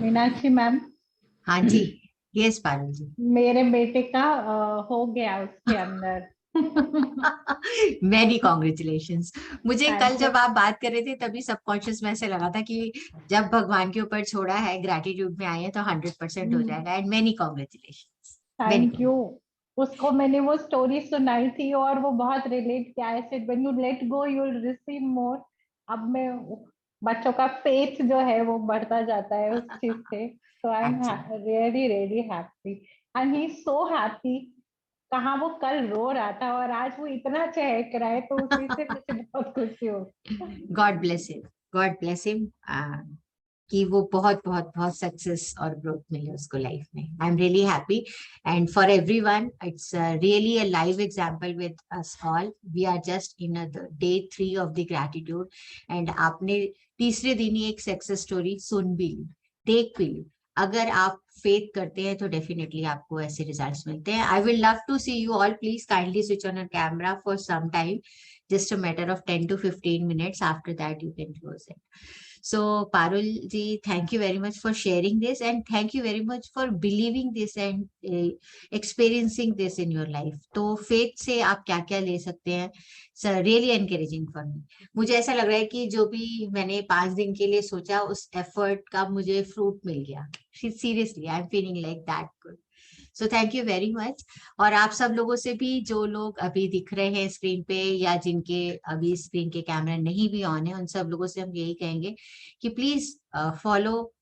Meenakshi ma'am, हाँ जी, yes Parul जी। मेरे बेटे का हो गया उसके अंदर। Many congratulations. मुझे कल थैंक यू। जब आप बात कर रहे थे तभी सबकॉन्शियस में ऐसे लगा था कि जब भगवान के ऊपर छोड़ा है, ग्रैटिट्यूड में आए हैं तो 100% हो जाएगा। And many congratulations, many. Thank you. उसको मैंने वो स्टोरी सुनाई थी और वो बहुत रिलेट किया। I said when you let go you will receive मोर। अब मैं बच्चों का फेथ जो है वो बढ़ता जाता है उस चीज से। So I am really really happy and he so happy. कहाँ वो कल रो रहा था और आज वो इतना चहक रहा है, तो उसी से मुझे बहुत खुशी हो। God bless him, God bless him, कि वो बहुत बहुत बहुत सक्सेस और ग्रोथ मिले उसको लाइफ में। I am really happy and for everyone it's really a live example with us all. We are just in day 3 of the gratitude and आपने तीसरे दिन ही एक सक्सेस स्टोरी सुन भी ली, देख भी ली। अगर आप फेथ करते हैं तो डेफिनेटली आपको ऐसे रिजल्ट्स मिलते हैं। I will love to see you all. Please kindly switch on a camera for some time, just a matter of 10 to 15 minutes. After that you can close it. So Parul ji, thank you very much for sharing this and thank you very much for believing this and experiencing this in your life. तो faith से आप क्या क्या ले सकते हैं, really encouraging for me. मुझे ऐसा लग रहा है कि जो भी मैंने 5 दिन के लिए सोचा उस एफर्ट का मुझे फ्रूट मिल गया। Seriously I am feeling like that good. So thank you very much. और आप सब लोगों से भी, जो लोग अभी दिख रहे हैं स्क्रीन पे या जिनके अभी स्क्रीन के कैमरा नहीं भी ऑन है, उन सब लोगों से हम यही कहेंगे कि please follow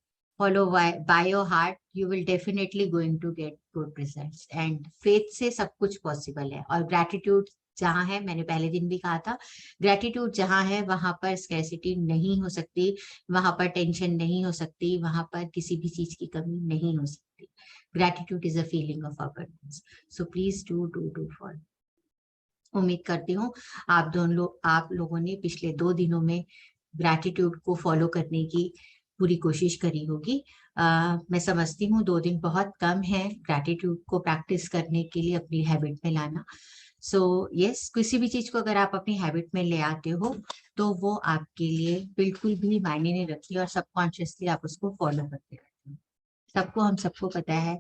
by your heart. You will definitely going to get good results and faith से सब कुछ पॉसिबल है। और ग्रैटिट्यूड जहां है, मैंने पहले दिन भी कहा था, ग्रैटिट्यूड जहां है वहां पर स्कैर्सिटी नहीं हो सकती, वहां पर टेंशन नहीं हो सकती, वहां पर किसी भी चीज की कमी नहीं हो सकती। Gratitude is a feeling of abundance. So please do follow. उम्मीद करती हूँ आप लोगों ने पिछले 2 दिनों में ग्रैटिट्यूड को फॉलो करने की पूरी कोशिश करी होगी। मैं समझती हूँ 2 दिन बहुत कम है ग्रैटिट्यूड को प्रैक्टिस करने के लिए, अपनी हैबिट में लाना। सो यस, किसी भी चीज को अगर आप अपनी हैबिट में ले आते हो तो वो आपके लिए बिल्कुल भी मायने नहीं रखती और सबकॉन्शियसली आप उसको फॉलो करते रहते हो। सबको पता है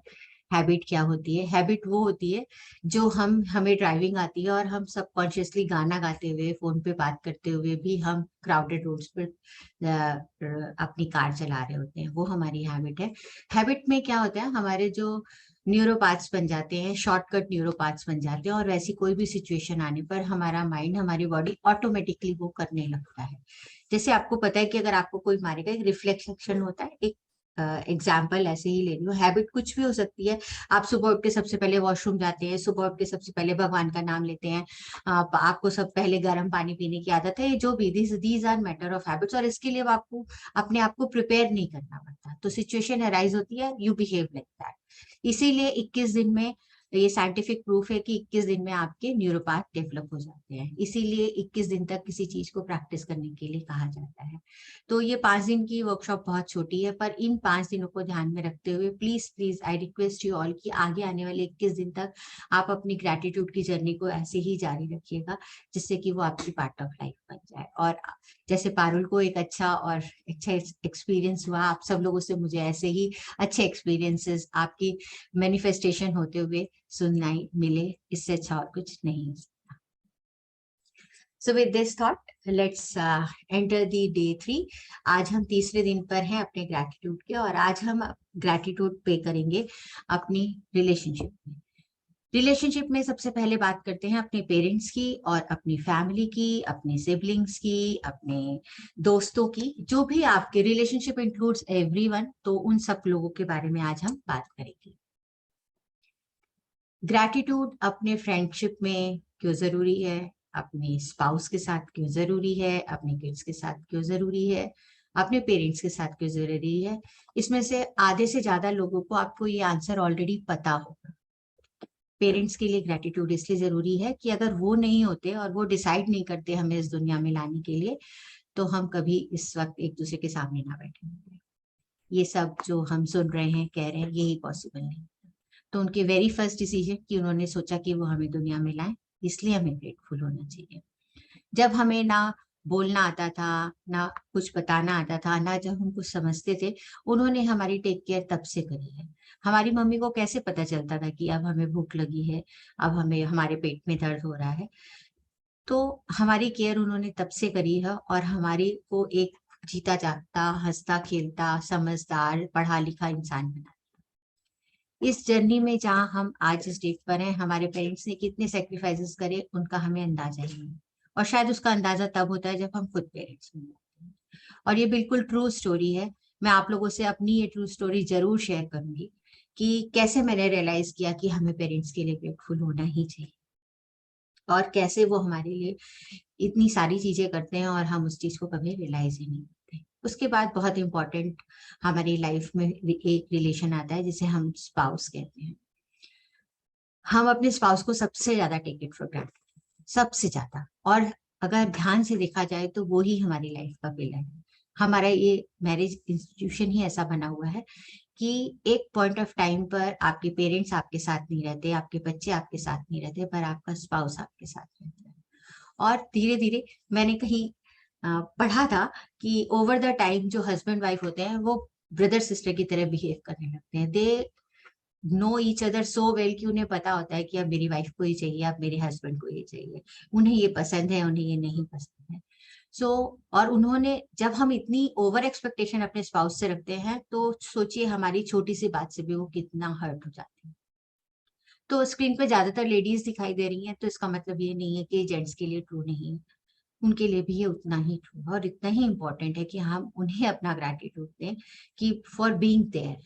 हैबिट क्या होती है। हैबिट वो होती है जो हमें ड्राइविंग आती है और हम सबकॉन्शियसली गाना गाते हुए, फोन पे बात करते हुए भी हम क्राउडेड रोड्स पर अपनी कार चला रहे होते हैं, वो हमारी हैबिट है। हैबिट में क्या होता है, हमारे जो न्यूरोपाथ्स बन जाते हैं, शॉर्टकट न्यूरोपाथ्स बन जाते हैं और वैसी कोई भी सिचुएशन आने पर हमारा माइंड, हमारी बॉडी ऑटोमेटिकली वो करने लगता है। जैसे आपको पता है कि अगर आपको कोई मारेगा, एक रिफ्लेक्स एक्शन होता है। एक एग्जाम्पल ऐसे ही ले लो, हैबिट कुछ भी हो सकती है। आप सुबह उठ के सबसे पहले वॉशरूम जाते हैं, सुबह उठ के सबसे पहले भगवान का नाम लेते हैं, आपको सब पहले गर्म पानी पीने की आदत है, जो भी these are matter of habits. और इसके लिए आपको अपने आप को प्रिपेयर नहीं करना पड़ता, तो सिचुएशन अराइज होती है, यू बिहेव लाइक दैट। इसीलिए 21 दिन में, ये साइंटिफिक प्रूफ है कि 21 दिन में आपके न्यूरोपाथ डेवलप हो जाते हैं। इसीलिए 21 दिन तक किसी चीज को प्रैक्टिस करने के लिए कहा जाता है। तो ये 5 दिन की वर्कशॉप बहुत छोटी है, पर इन 5 दिनों को ध्यान में रखते हुए please please I request you all कि आगे आने वाले 21 दिन तक आप अपनी ग्रैटिट्यूड की जर्नी को ऐसे ही जारी रखिएगा, जिससे कि वो आपकी पार्ट ऑफ लाइफ बन जाए। और जैसे पारुल को एक अच्छा एक्सपीरियंस हुआ, आप सब लोगों से मुझे ऐसे ही अच्छे एक्सपीरियंसेस, आपकी मैनिफेस्टेशन होते हुए सुननाई मिले, इससे अच्छा और कुछ नहीं हो सकता। So with this thought, let's enter the day 3. आज हम तीसरे दिन पर हैं अपने ग्रैटिट्यूड के, और आज हम ग्रैटिट्यूड पे करेंगे अपनी रिलेशनशिप में। रिलेशनशिप में सबसे पहले बात करते हैं अपने पेरेंट्स की और अपनी फैमिली की, अपने सिबलिंग्स की, अपने दोस्तों की, जो भी आपके रिलेशनशिप इंक्लूड्स एवरीवन, तो उन सब लोगों के बारे में आज हम बात करेंगे। ग्रैटिट्यूड अपने फ्रेंडशिप में क्यों जरूरी है, अपने स्पाउस के साथ क्यों जरूरी है, अपने किड्स के साथ क्यों जरूरी है, अपने पेरेंट्स के साथ क्यों जरूरी है, इसमें से आधे से ज्यादा लोगों को आपको ये आंसर ऑलरेडी पता होगा। पेरेंट्स के लिए ग्रैटिट्यूड इसलिए जरूरी है कि अगर वो नहीं होते और वो डिसाइड नहीं करते हमें इस दुनिया में लाने के लिए, तो हम कभी इस वक्त एक दूसरे के सामने ना बैठे होंगे। ये सब जो हम सुन रहे हैं, कह रहे हैं, यही पॉसिबल नहीं। तो उनके वेरी फर्स्ट डिसीजन कि उन्होंने सोचा कि वो हमें दुनिया में लाए, इसलिए हमें ग्रेटफुल होना चाहिए। जब हमें ना बोलना आता था, ना कुछ बताना आता था, ना जब हम कुछ समझते थे, उन्होंने हमारी टेक केयर तब से करी है। हमारी मम्मी को कैसे पता चलता था कि अब हमें भूख लगी है, अब हमें हमारे पेट में दर्द हो रहा है, तो हमारी केयर उन्होंने तब से करी है और हमारी को एक जीता जागता, हंसता खेलता, समझदार, पढ़ा लिखा इंसान बना। इस जर्नी में जहाँ हम आज इस डेट पर हैं, हमारे पेरेंट्स ने कितने सेक्रीफाइसेस करे उनका हमें अंदाजा ही नहीं, और शायद उसका अंदाजा तब होता है जब हम खुद पेरेंट्स बन जाते हैं। और ये बिल्कुल ट्रू स्टोरी है। मैं आप लोगों से अपनी ये ट्रू स्टोरी जरूर शेयर करूंगी कि कैसे मैंने रियलाइज किया कि हमें पेरेंट्स के लिए ग्रेटफुल होना ही चाहिए, और कैसे वो हमारे लिए इतनी सारी चीजें करते हैं और हम उस चीज को कभी रियलाइज ही नहीं करते। उसके बाद बहुत इंपॉर्टेंट हमारी लाइफ में एक रिलेशन आता है जिसे हम स्पाउस कहते हैं। हम अपने स्पाउस को सबसे ज्यादा टेक इट फॉर ग्रांटेड, सबसे ज्यादा। और अगर ध्यान से देखा जाए तो वो ही हमारी लाइफ का पिलर है। हमारा ये मैरिज इंस्टीट्यूशन ही ऐसा बना हुआ है कि एक पॉइंट ऑफ टाइम पर आपके पेरेंट्स आपके साथ नहीं रहते, आपके बच्चे आपके साथ नहीं रहते, पर आपका स्पाउस आपके साथ रहता है। और धीरे धीरे मैंने कहीं पढ़ा था कि ओवर द टाइम जो हस्बैंड वाइफ होते हैं वो ब्रदर सिस्टर की तरह बिहेव करने लगते हैं। They know each other so well कि उन्हें पता होता है कि अब मेरी वाइफ को ये चाहिए, अब मेरे हस्बैंड को ये चाहिए, उन्हें ये पसंद है, उन्हें ये नहीं पसंद है। सो और उन्होंने, जब हम इतनी ओवर एक्सपेक्टेशन अपने स्पाउस से रखते हैं तो सोचिए हमारी छोटी सी बात से भी वो कितना हर्ट हो जाते हैं। तो स्क्रीन पे ज्यादातर लेडीज दिखाई दे रही हैं, तो इसका मतलब ये नहीं है कि जेंट्स के लिए ट्रू नहीं है, उनके लिए भी ये उतना ही ट्रू है और इतना ही इम्पोर्टेंट है कि हम उन्हें अपना ग्रैटिट्यूड दें कि for being there,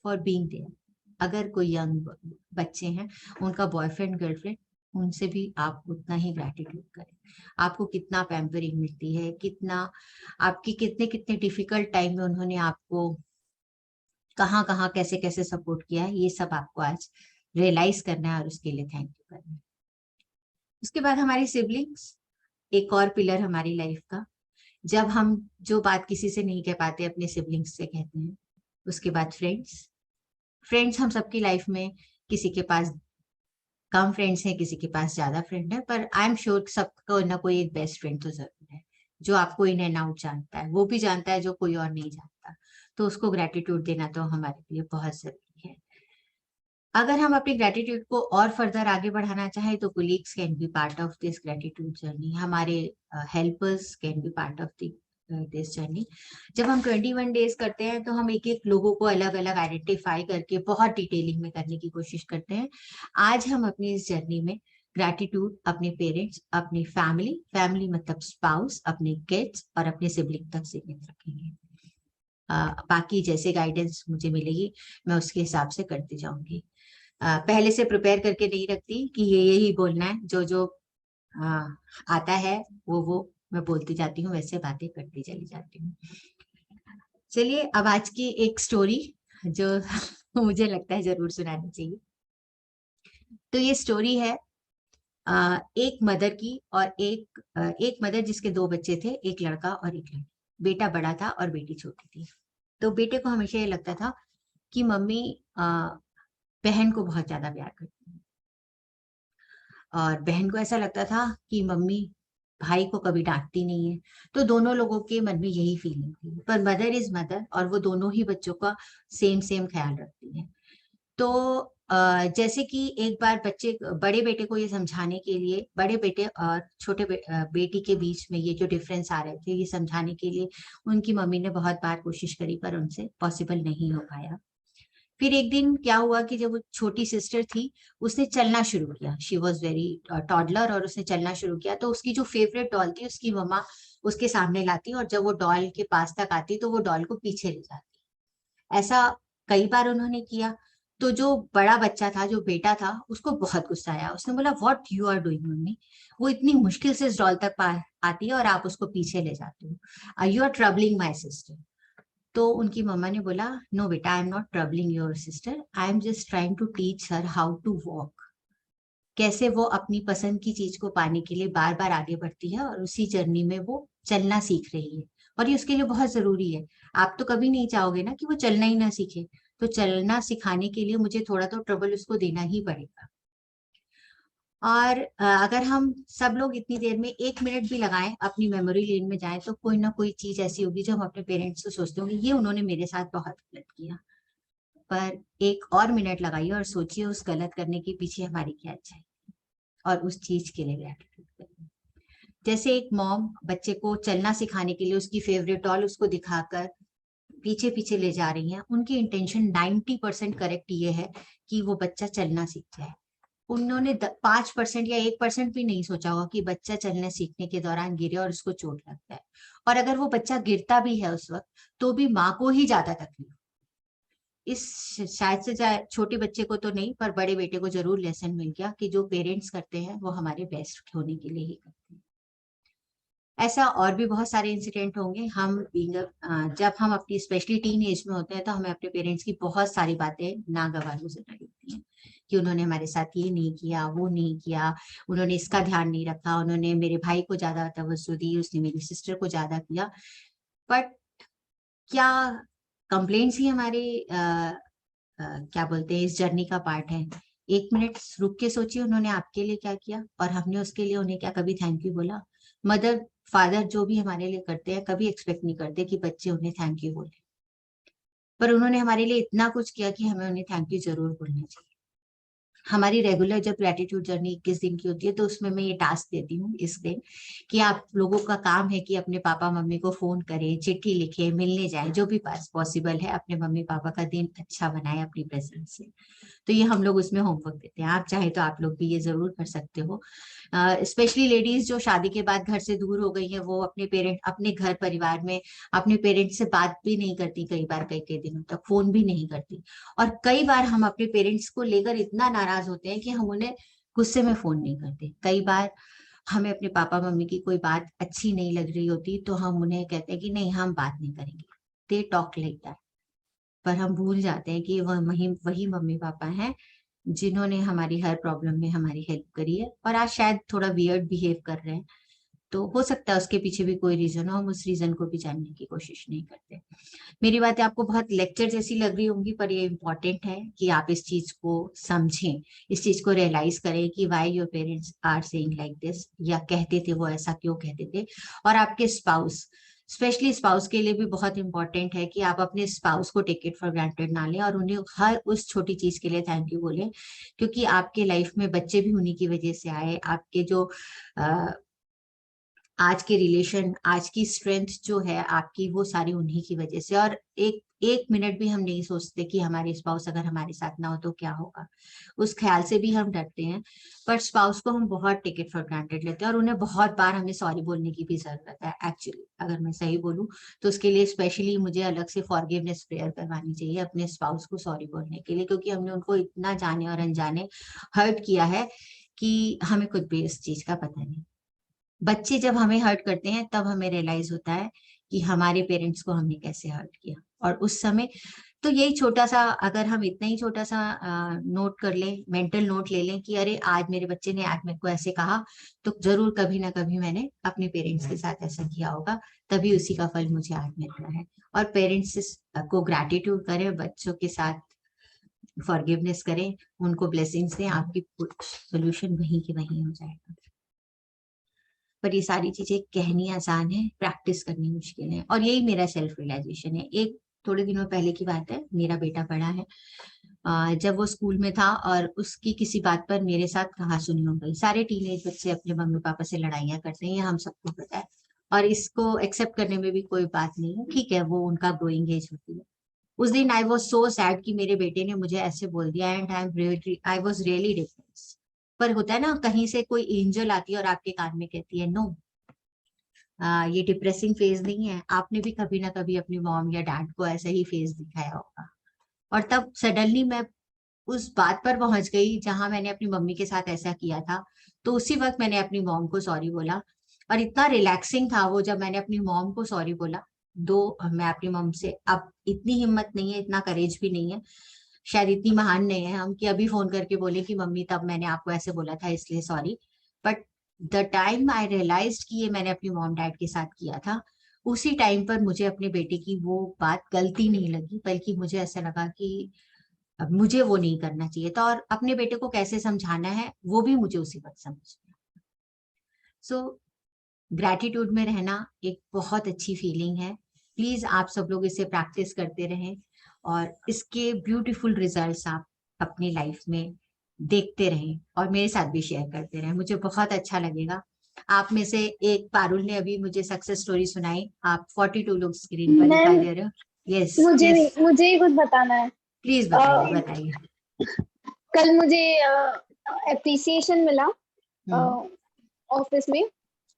for being there. अगर कोई यंग बच्चे हैं, उनका बॉयफ्रेंड गर्लफ्रेंड, उनसे भी आप उतना ही ग्रैटिट्यूड करें। आपको कितना पैम्परिंग मिलती है, कितना आपकी कितने कितने डिफिकल्ट टाइम में उन्होंने आपको कहाँ कहाँ कैसे कैसे सपोर्ट किया है, ये सब आपको आज रियलाइज करना है और उसके लिए थैंक यू करना है। उसके बाद हमारी सिबलिंग्स एक और पिलर हमारी लाइफ का। जब हम जो बात किसी से नहीं कह पाते अपने सिबलिंग्स से कहते हैं। उसके बाद फ्रेंड्स, फ्रेंड्स हम सबकी लाइफ में किसी के पास कम फ्रेंड्स हैं, किसी के पास ज्यादा फ्रेंड है, पर आई एम श्योर सबको ना कोई एक बेस्ट फ्रेंड तो जरूर है जो आपको इन एंड आउट जानता है, वो भी जानता है जो कोई और नहीं जानता। तो उसको ग्रेटिट्यूड देना तो हमारे लिए बहुत जरूरी है। अगर हम अपनी ग्रेटिट्यूड को और फर्दर आगे बढ़ाना चाहें तो colleagues can be part of this gratitude journey, हमारे helpers can be part of this journey. जब हम 21 डेज करते हैं तो हम एक एक लोगों को अलग अलग आइडेंटिफाई करके बहुत डिटेलिंग में करने की कोशिश करते हैं। आज हम अपनी इस जर्नी में ग्रेटिट्यूड अपने पेरेंट्स, अपनी फैमिली, फैमिली मतलब स्पाउस, अपने किड्स और अपने सिबलिंग तक सीमित रखेंगे। बाकी जैसे गाइडेंस मुझे मिलेगी मैं उसके हिसाब से करती जाऊंगी। पहले से प्रिपेयर करके नहीं रखती कि ये यही बोलना है, जो जो आता है वो मैं बोलती जाती हूँ, वैसे बातें करती चली जाती हूँ। चलिए अब आज की एक स्टोरी जो मुझे लगता है जरूर सुनानी चाहिए। तो ये स्टोरी है एक मदर की, और एक मदर जिसके दो बच्चे थे, एक लड़का और एक लड़की। बेटा बड़ा था और बेटी छोटी थी। तो बेटे को हमेशा ये लगता था कि मम्मी बहन को बहुत ज्यादा प्यार करती है, और बहन को ऐसा लगता था कि मम्मी भाई को कभी डांटती नहीं है। तो दोनों लोगों के मन में यही फीलिंग थी, पर मदर इज मदर और वो दोनों ही बच्चों का सेम सेम ख्याल रखती है। तो जैसे कि एक बार बच्चे बड़े बेटे को ये समझाने के लिए, बड़े बेटे और छोटे बेटी के बीच में ये जो डिफरेंस आ रहे थे ये समझाने के लिए उनकी मम्मी ने बहुत बार कोशिश करी, पर उनसे पॉसिबल नहीं हो पाया। फिर एक दिन क्या हुआ कि जब वो छोटी सिस्टर थी उसने चलना शुरू किया, शी वॉज वेरी टॉडलर, और उसने चलना शुरू किया। तो उसकी जो फेवरेट डॉल थी उसकी मम्मा उसके सामने लाती, और जब वो डॉल के पास तक आती तो वो डॉल को पीछे ले जाती। ऐसा कई बार उन्होंने किया। तो जो बड़ा बच्चा था, जो बेटा था, उसको बहुत गुस्सा आया। उसने बोला what you are doing mummy, वो इतनी मुश्किल से इस डॉल तक आती है और आप उसको पीछे ले जाते हो, you are troubling my sister. तो उनकी मम्मा ने बोला नो बेटा, I am not troubling your sister, I am just trying to teach her how to walk. कैसे वो अपनी पसंद की चीज को पाने के लिए बार बार आगे बढ़ती है और उसी जर्नी में वो चलना सीख रही है, और ये उसके लिए बहुत जरूरी है। आप तो कभी नहीं चाहोगे ना कि वो चलना ही ना सीखे, तो चलना सिखाने के लिए मुझे थोड़ा तो ट्रबल उसको देना ही पड़ेगा। और अगर हम सब लोग इतनी देर में 1 मिनट भी लगाएं, अपनी मेमोरी लेन में जाएं, तो कोई ना कोई चीज ऐसी होगी जो हम अपने पेरेंट्स से सोचते होंगे ये उन्होंने मेरे साथ बहुत गलत किया। पर 1 और मिनट लगाइए और सोचिए उस गलत करने के पीछे हमारी क्या अच्छाई और उस चीज के लिए ग्रेटिट्यूड करिए। जैसे एक मॉम बच्चे को चलना सिखाने के लिए उसकी फेवरेट डॉल उसको दिखाकर पीछे पीछे ले जा रही हैं, उनकी इंटेंशन 90% करेक्ट ये है कि वो बच्चा चलना सीख जाए। उन्होंने 5% या 1% भी नहीं सोचा होगा कि बच्चा चलने सीखने के दौरान गिरे और उसको चोट लगता है। और अगर वो बच्चा गिरता भी है उस वक्त, तो भी माँ को ही ज्यादा तकलीफ। इस शायद से छोटे बच्चे को तो नहीं, पर बड़े बेटे को जरूर लेसन मिल गया कि जो पेरेंट्स करते हैं वो हमारे बेस्ट होने के लिए ही करते हैं। ऐसा और भी बहुत सारे इंसिडेंट होंगे। हम जब हम अपनी स्पेशली टीन एज में होते हैं तो हमें अपने पेरेंट्स की बहुत सारी बातें नागवार सुनाई देती हैं कि उन्होंने हमारे साथ ये नहीं किया, वो नहीं किया, उन्होंने इसका ध्यान नहीं रखा, उन्होंने मेरे भाई को ज्यादा तवज्जो दी, उसने मेरी सिस्टर को ज्यादा किया। बट क्या कंप्लेंट्स ही हमारे क्या बोलते हैं इस जर्नी का पार्ट है? 1 मिनट रुक के सोचिए उन्होंने आपके लिए क्या किया और हमने उसके लिए उन्हें क्या कभी थैंक यू बोला? मदर फादर जो भी हमारे लिए करते हैं कभी एक्सपेक्ट नहीं करते कि बच्चे उन्हें थैंक यू बोले, पर उन्होंने हमारे लिए इतना कुछ किया कि हमें उन्हें थैंक यू जरूर बोलना चाहिए। हमारी रेगुलर जब ग्रेटिट्यूड जर्नी 21 दिन की होती है तो उसमें मैं ये टास्क देती हूँ इस दिन कि आप लोगों का काम है कि अपने पापा मम्मी को फोन करें, चिट्ठी लिखे, मिलने जाए, जो भी पास पॉसिबल है अपने मम्मी पापा का दिन अच्छा बनाए अपनी प्रेजेंस से। तो ये हम लोग उसमें होमवर्क देते हैं। आप चाहे तो आप लोग भी ये जरूर कर सकते हो। स्पेशली लेडीज जो शादी के बाद घर से दूर हो गई हैं, वो अपने घर परिवार में अपने पेरेंट्स से बात भी नहीं करती, कई बार कई कई दिनों तक फोन भी नहीं करती। और कई बार हम अपने पेरेंट्स को लेकर इतना नाराज होते हैं कि हम उन्हें गुस्से में फोन नहीं करते। कई बार हमें अपने पापा मम्मी की कोई बात अच्छी नहीं लग रही होती तो हम उन्हें कहते हैं कि नहीं हम बात नहीं करेंगे, दे टॉक लाइक दैट। पर हम भूल जाते हैं कि वह वही वही मम्मी पापा हैं जिन्होंने हमारी हर प्रॉब्लम में हमारी हेल्प करी है, और आज शायद थोड़ा वियर्ड बिहेव कर रहे हैं। तो हो सकता है उसके पीछे भी कोई रीजन हो, हम उस रीजन को भी जानने की कोशिश नहीं करते। मेरी बातें आपको बहुत लेक्चर जैसी लग रही होंगी, पर ये इम्पोर्टेंट है कि आप इस चीज को समझें, इस चीज को रियलाइज करें कि why your parents are saying like this, या कहते थे वो ऐसा क्यों कहते थे। और आपके स्पाउस, स्पेशली स्पाउस के लिए भी बहुत इंपॉर्टेंट है कि आप अपने स्पाउस को टेक इट फॉर ग्रांटेड ना लें और उन्हें हर उस छोटी चीज के लिए थैंक यू बोलें, क्योंकि आपके लाइफ में बच्चे भी उन्हीं की वजह से आए। आपके जो आज के रिलेशन, आज की स्ट्रेंथ जो है आपकी, वो सारी उन्हीं की वजह से। और एक एक मिनट भी हम नहीं सोचते कि हमारे स्पाउस अगर हमारे साथ ना हो तो क्या होगा, उस ख्याल से भी हम डरते हैं। पर स्पाउस को हम बहुत टेक इट फॉर ग्रांटेड लेते हैं और उन्हें बहुत बार हमें सॉरी बोलने की भी जरूरत है। एक्चुअली अगर मैं सही बोलूं तो उसके लिए स्पेशली मुझे अलग से फॉरगिवनेस प्रेयर करवानी चाहिए अपने स्पाउस को सॉरी बोलने के लिए, क्योंकि हमने उनको इतना जाने और अनजाने हर्ट किया है कि हमें खुद भी इस चीज का पता नहीं। बच्चे जब हमें हर्ट करते हैं तब हमें रियलाइज होता है कि हमारे पेरेंट्स को हमने कैसे हर्ट किया। और उस समय तो यही छोटा सा, अगर हम इतना ही छोटा सा नोट कर लें, मेंटल नोट ले लें कि अरे आज मेरे बच्चे ने आज मेरे को ऐसे कहा, तो जरूर कभी ना कभी मैंने अपने पेरेंट्स के साथ ऐसा किया होगा, तभी उसी का फल मुझे आज मिल रहा है। और पेरेंट्स को ग्रैटिट्यूड करें, बच्चों के साथ फॉरगिवनेस करें, उनको ब्लेसिंग्स दें, आपकी सोल्यूशन वहीं की वहीं हो जाएगा। पर ये सारी चीजें कहनी आसान है, प्रैक्टिस करनी मुश्किल है, और यही मेरा सेल्फ रियलाइजेशन है। एक थोड़े दिनों पहले की बात है, मेरा बेटा बड़ा है, जब वो स्कूल में था और उसकी किसी बात पर मेरे साथ कहासुनी हो गई। सारे टीनेज बच्चे अपने मम्मी पापा से लड़ाइयाँ करते हैं, ये हम सबको पता है, और इसको एक्सेप्ट करने में भी कोई बात नहीं है, ठीक है, वो उनका ग्रोइंग एज होती है। उस दिन आई वॉज सो सैड कि मेरे बेटे ने मुझे ऐसे बोल दिया, and I was really depressed. पर होता है ना, कहीं से कोई एंजल आती है और आपके कान में कहती है नो, ये डिप्रेसिंग फेज नहीं है, आपने भी कभी ना कभी अपनी मॉम या डैड को ऐसा ही फेज दिखाया होगा। और तब सडनली मैं उस बात पर पहुंच गई जहां मैंने अपनी मम्मी के साथ ऐसा किया था। तो उसी वक्त मैंने अपनी मॉम को सॉरी बोला, और इतना रिलैक्सिंग था वो जब मैंने अपनी मॉम को सॉरी बोला। दो मैं अपनी मॉम से अब इतनी हिम्मत नहीं है, इतना करेज भी नहीं है, शायद इतनी महान नहीं है हम कि अभी फोन करके बोले कि मम्मी तब मैंने आपको ऐसे बोला था इसलिए sorry. But the time I realise कि ये मैंने अपनी मॉम डैड के साथ किया था, उसी टाइम पर मुझे अपने बेटे की वो बात गलती नहीं लगी, बल्कि मुझे ऐसा लगा कि अब मुझे वो नहीं करना चाहिए था, और अपने बेटे को कैसे समझाना है वो भी मुझे उसी वक्त समझना। सो ग्रैटिट्यूड में रहना एक बहुत अच्छी फीलिंग है। प्लीज आप सब लोग इसे प्रैक्टिस करते रहें और इसके ब्यूटीफुल रिजल्ट्स आप अपनी लाइफ में देखते रहें और मेरे साथ भी शेयर करते रहें। मुझे बहुत अच्छा लगेगा। आप में से एक पारुल ने अभी मुझे सक्सेस स्टोरी सुनाई। आप 42 लोग स्क्रीन पर दिखाई मैम दे रहे हो। यस मुझे यस, मुझे ही कुछ बताना है। प्लीज अ, बताइए बताइए। कल मुझे एप्रिसिएशन मिला हम्म ऑफिस में।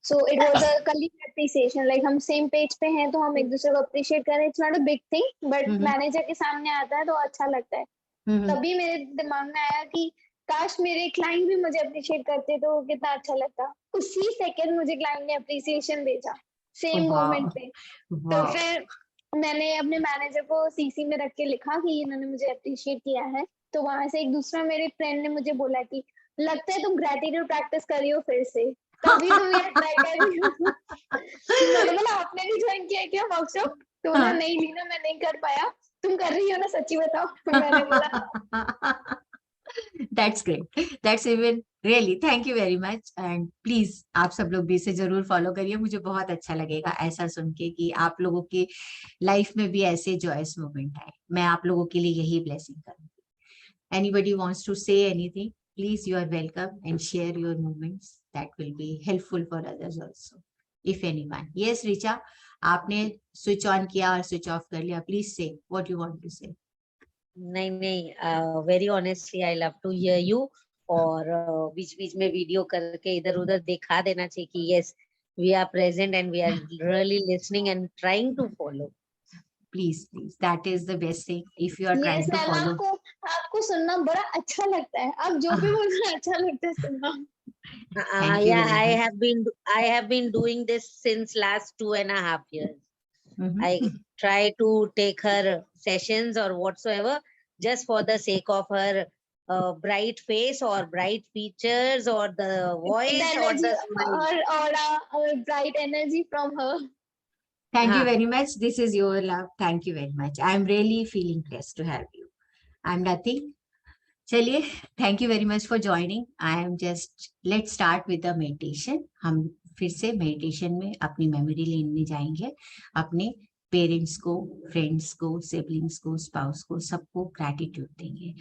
So it was a colleague appreciation, like हम सेम पेज पे हैं तो हम एक दूसरे को अप्रिशिएट कर रहे हैं। It's not a big thing, but hmm manager के सामने आता है तो अच्छा लगता है। हम्म तभी मेरे दिमाग में आया कि काश मेरे क्लाइंट भी मुझे अप्रिशिएट करते तो कितना अच्छा लगता। उसी सेकंड मुझे क्लाइंट ने अप्रिसिएशन भेजा, सेम वाह मोमेंट पे। तो वाह। फिर मैंने अपने मैनेजर को सीसी में रख के लिखा कि इन्होंने मुझे अप्रिशिएट किया है। तो वहां से एक दूसरा मेरे फ्रेंड ने मुझे बोला कि लगता है तुम ग्रेटिट्यूड प्रैक्टिस करी हो फिर से, तभी तुम ये ट्राई कर रही हो। मैंने बोला आपने भी ज्वाइन किया क्या वर्कशॉप? तो बोला नहीं लीना मैं नहीं कर पाया। तुम कर रही हो ना, सच्ची बताओ। मैंने बोला That's great. That's even really, thank you very much. And please आप सब लोग भी इसे जरूर फॉलो करिए। मुझे बहुत अच्छा लगेगा ऐसा सुन के कि आप लोगों की लाइफ में भी ऐसे जॉयस मोमेंट आए। मैं आप लोगों के लिए यही ब्लेसिंग करूंगी। Anybody wants to say anything, please you are welcome and share your moments. That will be helpful for others also. If anyone. Yes, Richa, आपने स्विच ऑन किया और स्विच ऑफ कर लिया। प्लीज से व्हाट यू वांट टू से। नहीं नहीं, very honestly I love to hear you. और बीच बीच में वीडियो करके इधर उधर दिखा देना चाहिए कि yes we are present and we are really listening and trying to follow. Please please, that is the best thing if you are yes trying to ma'am, follow. आपको आपको सुनना बड़ा अच्छा लगता है। आप जो भी बोलते हैं अच्छा लगता है सुनना। Thank you Yeah, very much. I have been doing this since last 2.5 years. I try to take her sessions or whatsoever just for the sake of her bright face or bright features or the The voice or energy the smile. or aura or bright energy from her. Thank you हाँ, very much. This is your love. Thank you very much. I'm really feeling blessed to have you. I'm nothing. चलिए, thank you very much for joining. I am just let's start with the meditation. हम फिर से meditation में अपनी memory लेने जाएंगे। अपने parents को, फ्रेंड्स को, सिबलिंग्स को, स्पाउस को, सबको ग्रैटिट्यूड देंगे।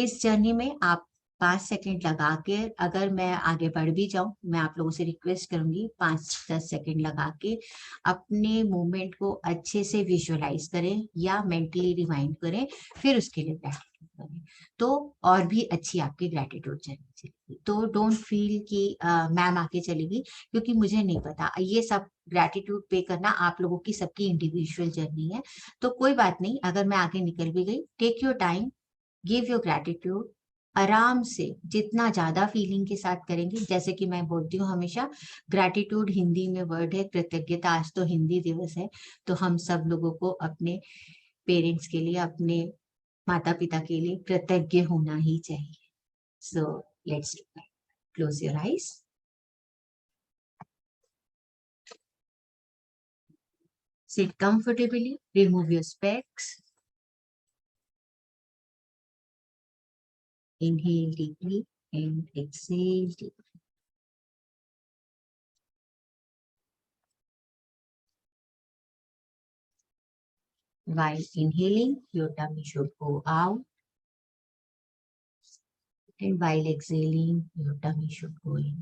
इस जर्नी में आप 5 सेकंड लगा के, अगर मैं आगे बढ़ भी जाऊं, मैं आप लोगों से रिक्वेस्ट करूंगी 5-10 सेकंड लगा के अपने मूवमेंट को अच्छे से विजुअलाइज करें या मेंटली रिमाइंड करें, फिर उसके लिए ग्रैटिट्यूड करें। तो और भी अच्छी आपकी ग्रैटिट्यूड जर्नी चलेगी। तो डोंट फील कि मैम आके चलेगी, क्योंकि मुझे नहीं पता। ये सब ग्रैटिट्यूड पे करना आप लोगों की सबकी इंडिविजुअल जर्नी है। तो कोई बात नहीं, अगर मैं आगे निकल भी गई, take your time, give your gratitude. आराम से, जितना ज्यादा फीलिंग के साथ करेंगे। जैसे कि मैं बोलती हूँ हमेशा, ग्रैटिट्यूड हिंदी में वर्ड है कृतज्ञता। आज तो हिंदी दिवस है, तो हम सब लोगों को अपने पेरेंट्स के लिए, अपने माता पिता के लिए कृतज्ञ होना ही चाहिए। So let's close your eyes. Sit comfortably, remove your specs. Inhale deeply and exhale deeply. While inhaling, your tummy should go out. And while exhaling, your tummy should go in.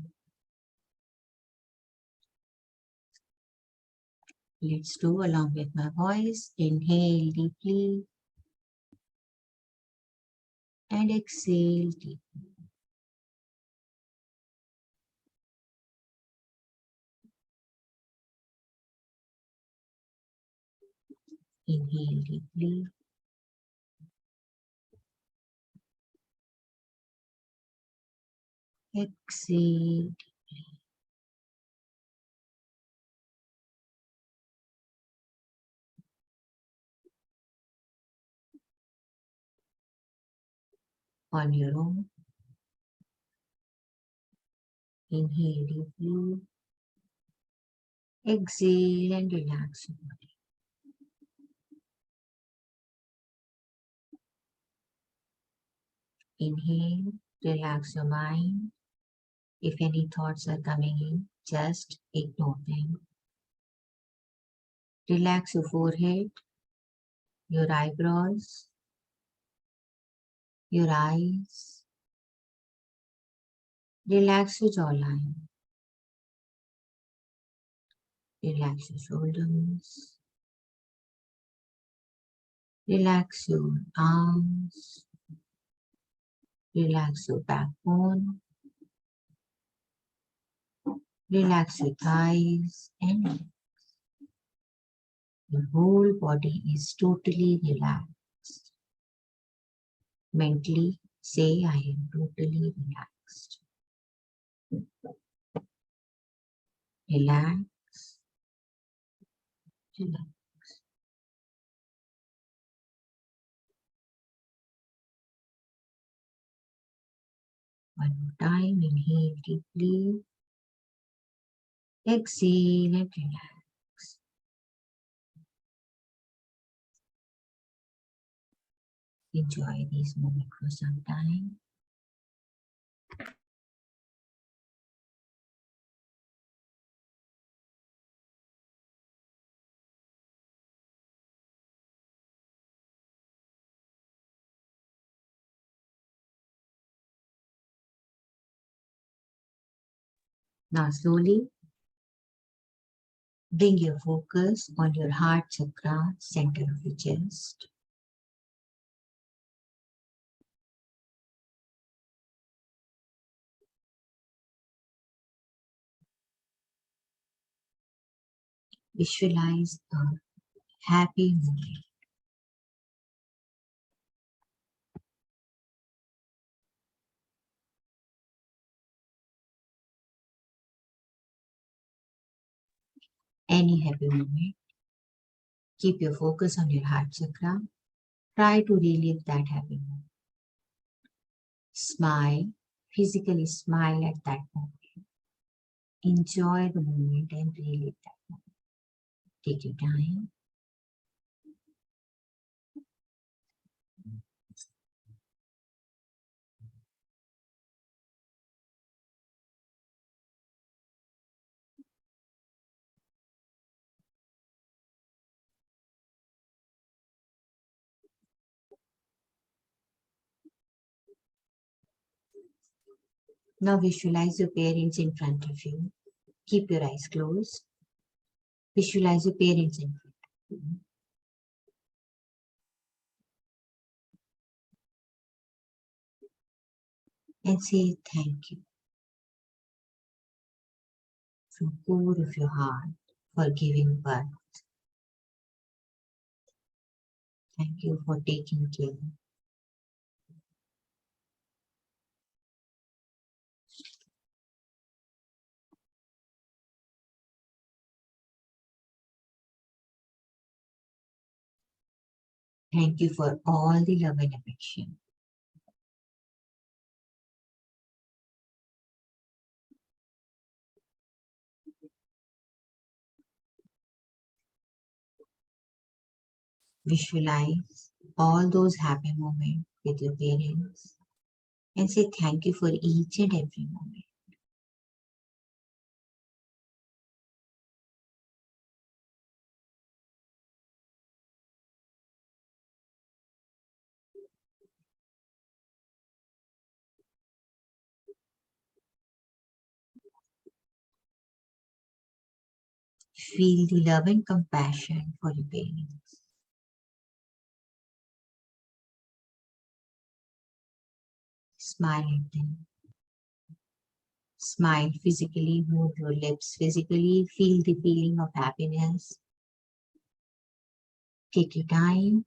Let's do along with my voice. Inhale deeply and exhale deeply. Inhale deeply. Exhale. On your own. Inhale deeply. Exhale and relax your body. Inhale, relax your mind. If any thoughts are coming in, just ignore them. Relax your forehead, your eyebrows, your eyes. Relax your jawline. Relax your shoulders. Relax your arms. Relax your backbone. Relax your thighs and legs. Your whole body is totally relaxed. Mentally say, I am totally relaxed. Relax, relax. One more time, inhale deeply. Exhale and relax. Enjoy this moment for some time. Now slowly bring your focus on your heart chakra, center of your chest. Visualize a happy moment. Any happy moment. Keep your focus on your heart chakra. Try to relive that happy moment. Smile, physically smile at that moment. Enjoy the moment and relive that moment. Take your time. Now visualize your parents in front of you. Keep your eyes closed. Visualize your parents in front of you. And say thank you from core of your heart for giving birth. Thank you for taking care. Thank you for all the love and affection. Visualize all those happy moments with your parents and say thank you for each and every moment. Feel the love and compassion for your parents. Smile at them. Smile physically, move your lips physically, feel the feeling of happiness. Take your time.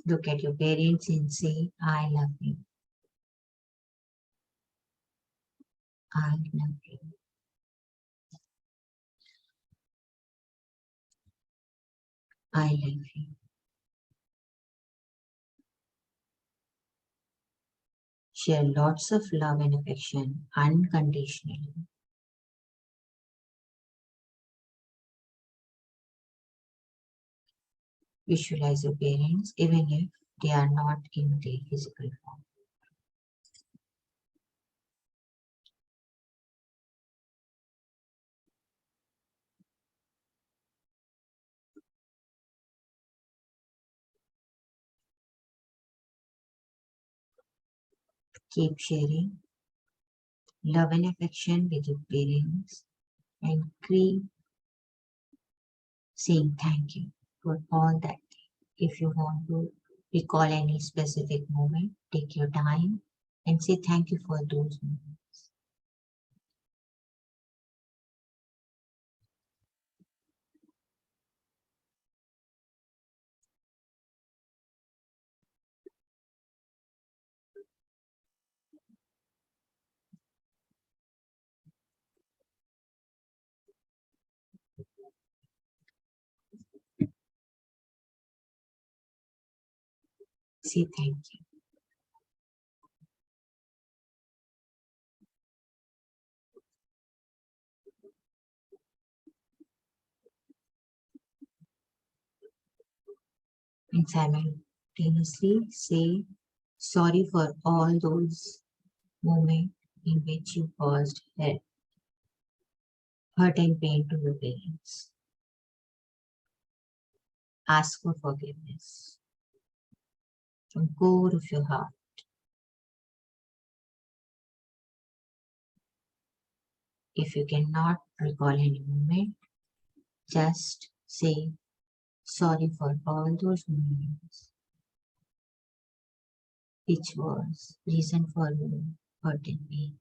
Look at your parents and say, I love you. I love you. I love you. Share lots of love and affection unconditionally. Visualize your parents even if they are not in their physical form. Keep sharing love and affection with your parents and keep saying thank you for all that. If you want to recall any specific moment, take your time and say thank you for those moments. Say thank you. And simultaneously say sorry for all those moments in which you caused hurt and pain to your parents. Ask for forgiveness from core of your heart. If you cannot recall any moment, just say sorry for all those moments which was reason for you hurting me.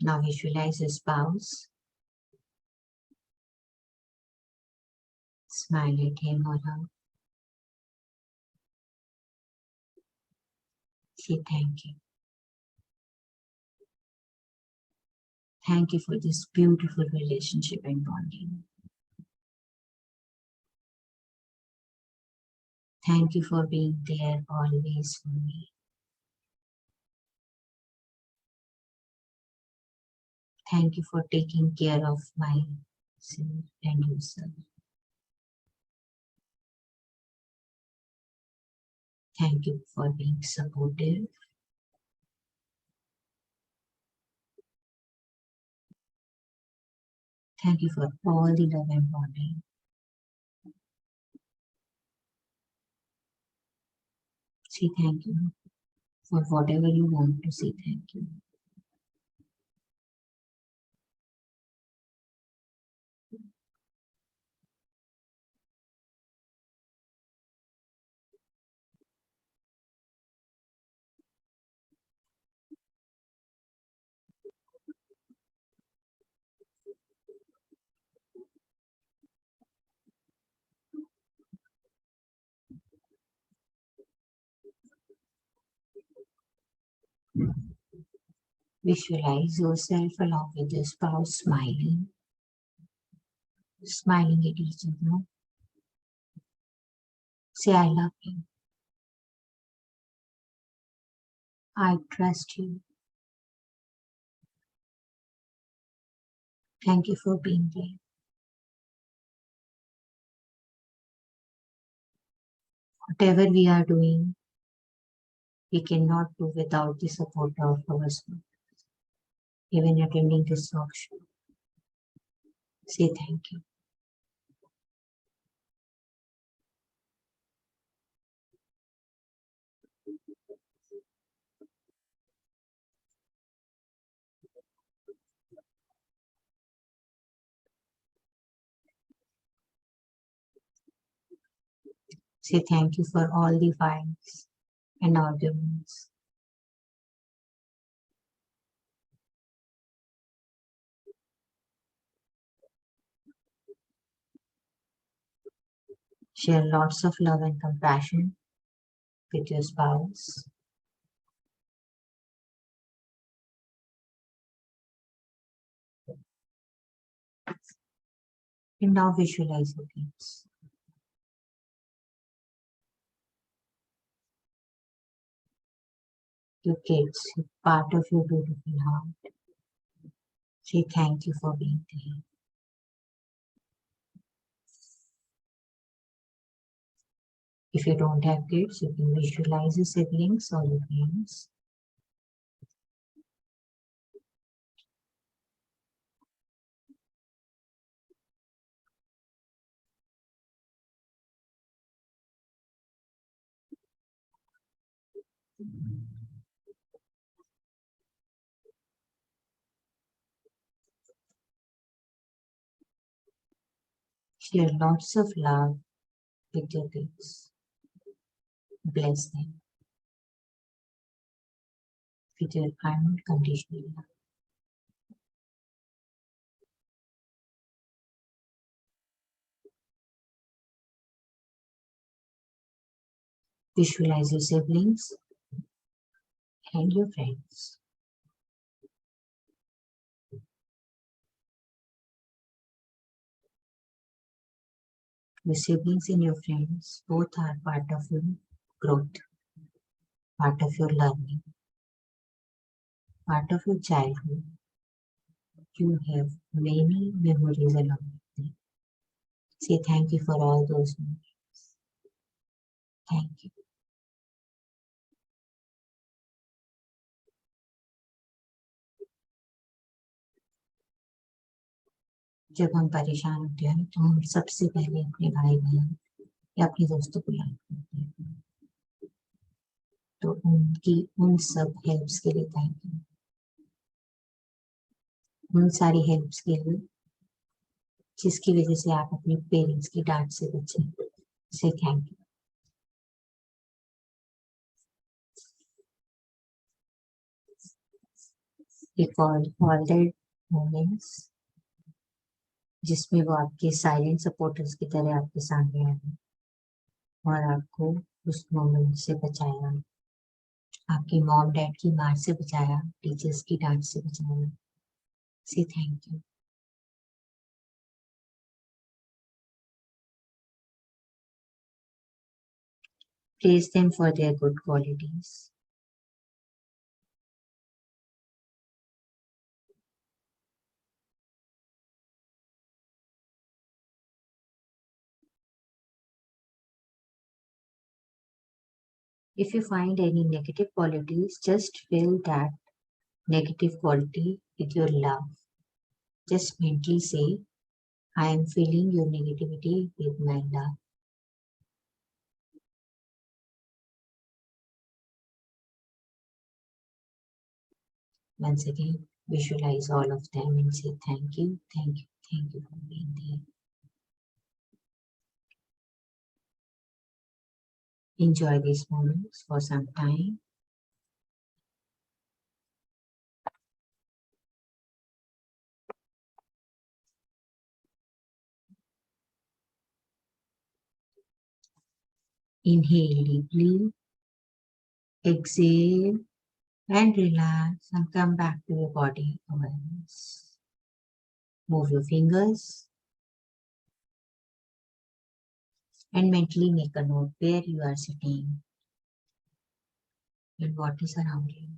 Now visualize a spouse. Smile at him or her. Say thank you. Thank you for this beautiful relationship and bonding. Thank you for being there always for me. Thank you for taking care of myself and yourself. Thank you for being supportive. Thank you for all the love and bonding. Say thank you for whatever you want to say thank you. Visualize yourself along with your spouse smiling at each other. Say, I love you. I trust you. Thank you for being there. Whatever we are doing, we cannot do without the support of our spouse. Even attending this workshop, say thank you. Say thank you for all the fights and arguments. Share lots of love and compassion with your spouse. And now visualize your kids. Your kids, part of your beautiful heart. Say thank you for being there. If you don't have kids, you can visualize your siblings or your parents. Share lots of love with your kids. Bless them with your unconditional love. Visualize your siblings and your friends. Your siblings and your friends both are part of your growth, part of your learning, part of your childhood. You have many memories along with them. Say thank you for all those memories. Thank you. जब हम परेशान होते हैं तो हम सबसे पहले अपने भाई बहन या अपने दोस्तों को याद करते हैं, तो उनकी उन सब हेल्प्स के लिए थैंक यू, उन सारी हेल्प्स के लिए जिसकी वजह से आप अपने पेरेंट्स की डांट से बचे। से thank you. Recall all that moments जिसमें वो आपके साइलेंट सपोर्टर्स की तरह आपके सामने आए और आपको उस मोमेंट से बचाया, आपकी मॉम डैड की मार से बचाया, टीचर्स की डांट से बचाया। से thank you. Praise them for their good qualities. If you find any negative qualities, just fill that negative quality with your love. Just mentally say, I am filling your negativity with my love. Once again, visualize all of them and say thank you, thank you, thank you for being there. Enjoy these moments for some time. Inhale deeply, exhale and relax and come back to your body awareness. Move your fingers and mentally make a note where you are sitting and what is around you.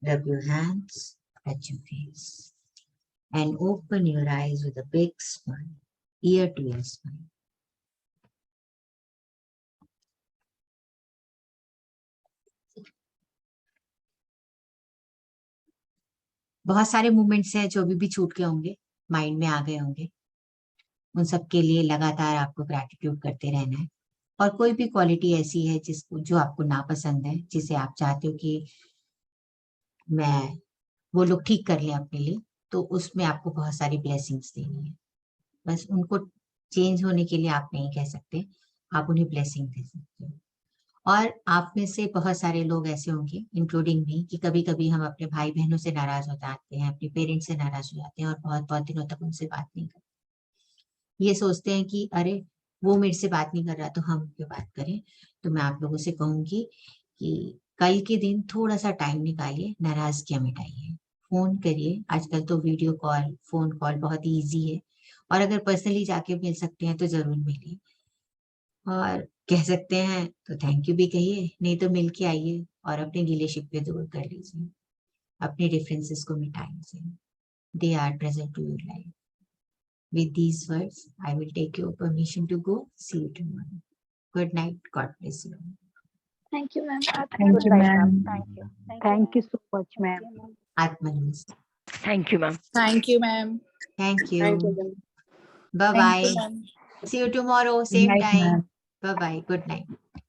Rub your hands, touch your face, and open your eyes with a big smile, ear to ear smile. बहुत सारे moments हैं जो अभी भी छूट गए होंगे, mind में आ गए होंगे। उन सब के लिए लगातार आपको ग्रैटिट्यूड करते रहना है। और कोई भी क्वालिटी ऐसी है जिसको जो आपको नापसंद है, जिसे आप चाहते हो कि वो लोग ठीक कर ले अपने लिए, तो उसमें आपको बहुत सारी ब्लेसिंग्स देनी है। बस उनको चेंज होने के लिए आप नहीं कह सकते, आप उन्हें ब्लेसिंग दे सकते हो। और आप में से बहुत सारे लोग ऐसे होंगे, इंक्लूडिंग मी, कि कभी कभी हम अपने भाई बहनों से नाराज हो जाते हैं, अपने पेरेंट्स से नाराज हो जाते हैं और बहुत बहुत दिनों तक उनसे बात नहीं करते। ये सोचते हैं कि अरे वो मेरे से बात नहीं कर रहा तो हम क्यों बात करें। तो मैं आप लोगों से कहूंगी कि कल के दिन थोड़ा सा टाइम निकालिए, नाराजगियां मिटाइए, फोन करिए। आजकल तो वीडियो कॉल, फोन कॉल बहुत इजी है, और अगर पर्सनली जाके मिल सकते हैं तो जरूर मिलिए। और कह सकते हैं तो थैंक यू भी कहिए, नहीं तो मिल के आइए और अपने गिले शिकवे दूर कर लीजिए, अपने डिफरेंसेस को मिटाइए। They are present to your life. With these words, I will take your permission to go. See you tomorrow. Good night. God bless you. Thank you ma'am. Thank you, ma'am. Thank you so much, ma'am. Atma Namaste. Thank you, ma'am. Thank you, ma'am. Thank you. Thank you, ma'am. Bye Thank you, bye. ma'am. See you tomorrow, Good same night, time. ma'am. Bye bye. Good night.